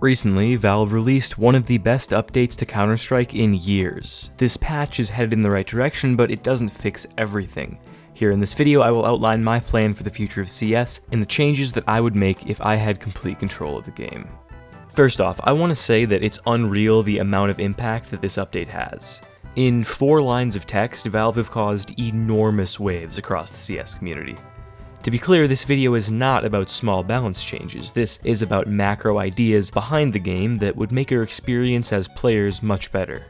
Recently, Valve released one of the best updates to Counter-Strike in years. This patch is headed in the right direction, but it doesn't fix everything. Here in this video, I will outline my plan for the future of CS and the changes that I would make if I had complete control of the game. First off, I want to say that it's unreal the amount of impact that this update has. In 4 lines of text, Valve have caused enormous waves across the CS community. To be clear, this video is not about small balance changes. This is about macro ideas behind the game that would make our experience as players much better.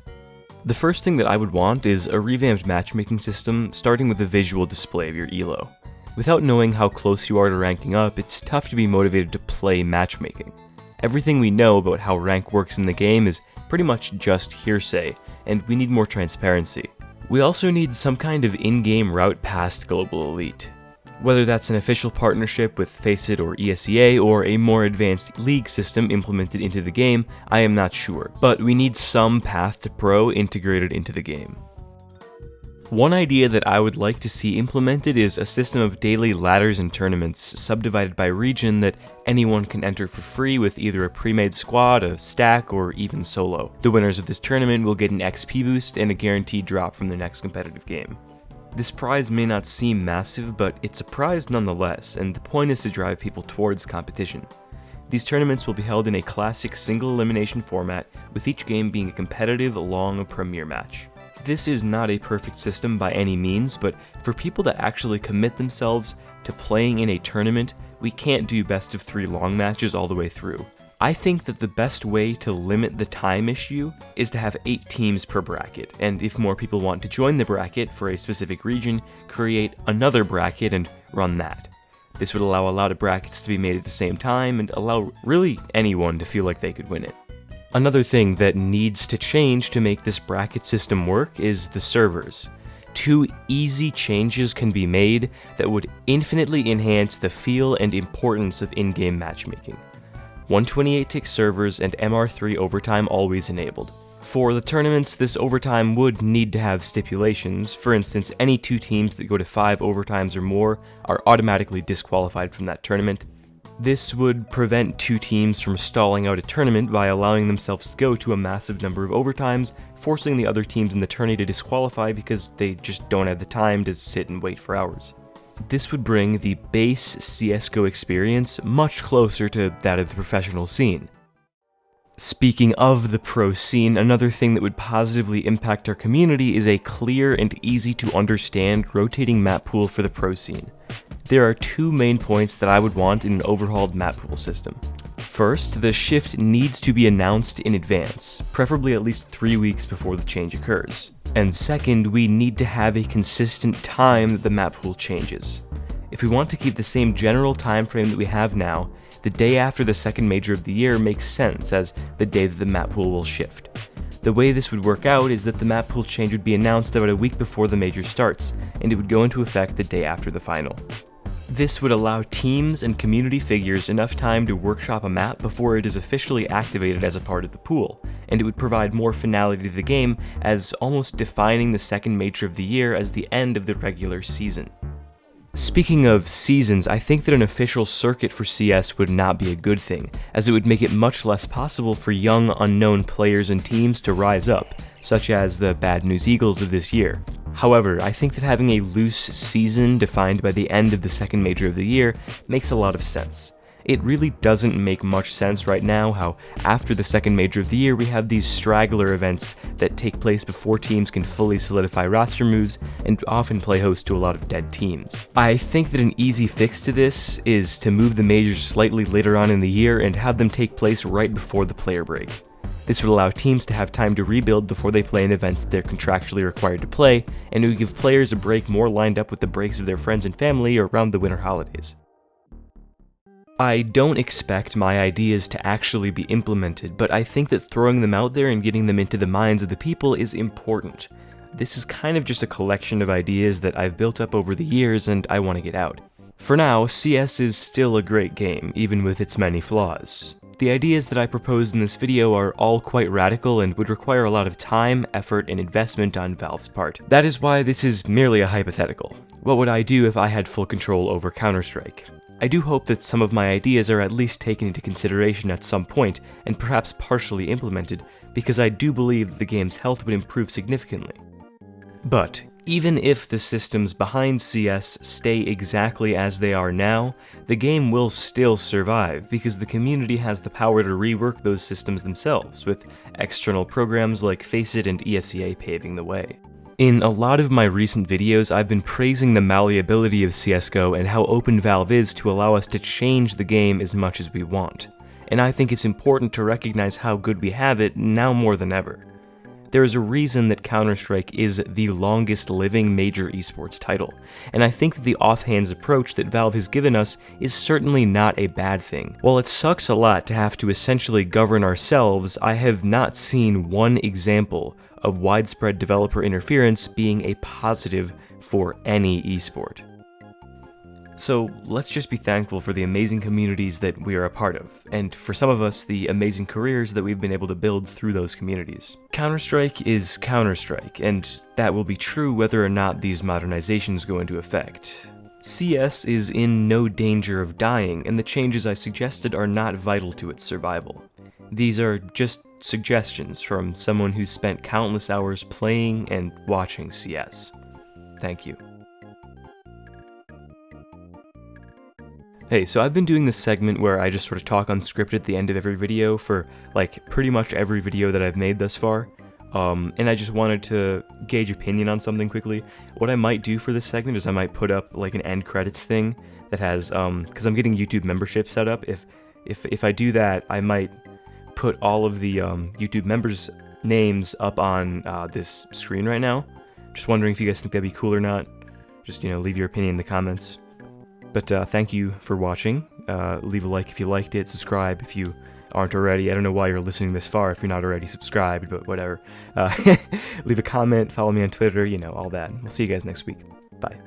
The first thing that I would want is a revamped matchmaking system, starting with a visual display of your elo. Without knowing how close you are to ranking up, it's tough to be motivated to play matchmaking. Everything we know about how rank works in the game is pretty much just hearsay, and we need more transparency. We also need some kind of in-game route past Global Elite. Whether that's an official partnership with Faceit or ESEA, or a more advanced league system implemented into the game, I am not sure, but we need some path to pro integrated into the game. One idea that I would like to see implemented is a system of daily ladders and tournaments subdivided by region that anyone can enter for free with either a pre-made squad, a stack, or even solo. The winners of this tournament will get an XP boost and a guaranteed drop from their next competitive game. This prize may not seem massive, but it's a prize nonetheless, and the point is to drive people towards competition. These tournaments will be held in a classic single elimination format, with each game being a competitive, long premier match. This is not a perfect system by any means, but for people that actually commit themselves to playing in a tournament, we can't do best of 3 long matches all the way through. I think that the best way to limit the time issue is to have 8 teams per bracket, and if more people want to join the bracket for a specific region, create another bracket and run that. This would allow a lot of brackets to be made at the same time and allow really anyone to feel like they could win it. Another thing that needs to change to make this bracket system work is the servers. 2 easy changes can be made that would infinitely enhance the feel and importance of in-game matchmaking. 128-tick servers and MR3 overtime always enabled. For the tournaments, this overtime would need to have stipulations. For instance, any 2 teams that go to 5 overtimes or more are automatically disqualified from that tournament. This would prevent 2 teams from stalling out a tournament by allowing themselves to go to a massive number of overtimes, forcing the other teams in the tourney to disqualify because they just don't have the time to sit and wait for hours. This would bring the base CSGO experience much closer to that of the professional scene. Speaking of the pro scene, another thing that would positively impact our community is a clear and easy to understand rotating map pool for the pro scene. There are 2 main points that I would want in an overhauled map pool system. First, the shift needs to be announced in advance, preferably at least 3 weeks before the change occurs. And second, we need to have a consistent time that the map pool changes. If we want to keep the same general time frame that we have now, the day after the second major of the year makes sense as the day that the map pool will shift. The way this would work out is that the map pool change would be announced about a week before the major starts, and it would go into effect the day after the final. This would allow teams and community figures enough time to workshop a map before it is officially activated as a part of the pool, and it would provide more finality to the game as almost defining the second major of the year as the end of the regular season. Speaking of seasons, I think that an official circuit for CS would not be a good thing, as it would make it much less possible for young, unknown players and teams to rise up, such as the Bad News Eagles of this year. However, I think that having a loose season defined by the end of the second major of the year makes a lot of sense. It really doesn't make much sense right now how after the second major of the year we have these straggler events that take place before teams can fully solidify roster moves and often play host to a lot of dead teams. I think that an easy fix to this is to move the majors slightly later on in the year and have them take place right before the player break. This would allow teams to have time to rebuild before they play in events that they're contractually required to play, and it would give players a break more lined up with the breaks of their friends and family around the winter holidays. I don't expect my ideas to actually be implemented, but I think that throwing them out there and getting them into the minds of the people is important. This is kind of just a collection of ideas that I've built up over the years and I want to get out. For now, CS is still a great game, even with its many flaws. The ideas that I proposed in this video are all quite radical and would require a lot of time, effort, and investment on Valve's part. That is why this is merely a hypothetical. What would I do if I had full control over Counter-Strike? I do hope that some of my ideas are at least taken into consideration at some point, and perhaps partially implemented, because I do believe that the game's health would improve significantly. But even if the systems behind CS stay exactly as they are now, the game will still survive, because the community has the power to rework those systems themselves, with external programs like Faceit and ESEA paving the way. In a lot of my recent videos, I've been praising the malleability of CSGO and how open Valve is to allow us to change the game as much as we want. And I think it's important to recognize how good we have it now more than ever. There is a reason that Counter-Strike is the longest living major esports title, and I think that the offhands approach that Valve has given us is certainly not a bad thing. While it sucks a lot to have to essentially govern ourselves, I have not seen one example of widespread developer interference being a positive for any esport. So let's just be thankful for the amazing communities that we are a part of, and for some of us, the amazing careers that we've been able to build through those communities. Counter-Strike is Counter-Strike, and that will be true whether or not these modernizations go into effect. CS is in no danger of dying, and the changes I suggested are not vital to its survival. These are just suggestions from someone who's spent countless hours playing and watching CS. Thank you. Hey, so I've been doing this segment where I just sort of talk unscripted at the end of every video for, like, pretty much every video that I've made thus far. And I just wanted to gauge opinion on something quickly. What I might do for this segment is I might put up, like, an end credits thing that has, because I'm getting YouTube membership set up. If I do that, I might put all of the YouTube members' names up on this screen right now. Just wondering if you guys think that'd be cool or not. Just, leave your opinion in the comments. But thank you for watching. Leave a like if you liked it, subscribe if you aren't already. I don't know why you're listening this far if you're not already subscribed, but whatever. Leave a comment, follow me on Twitter, all that. We'll see you guys next week. Bye.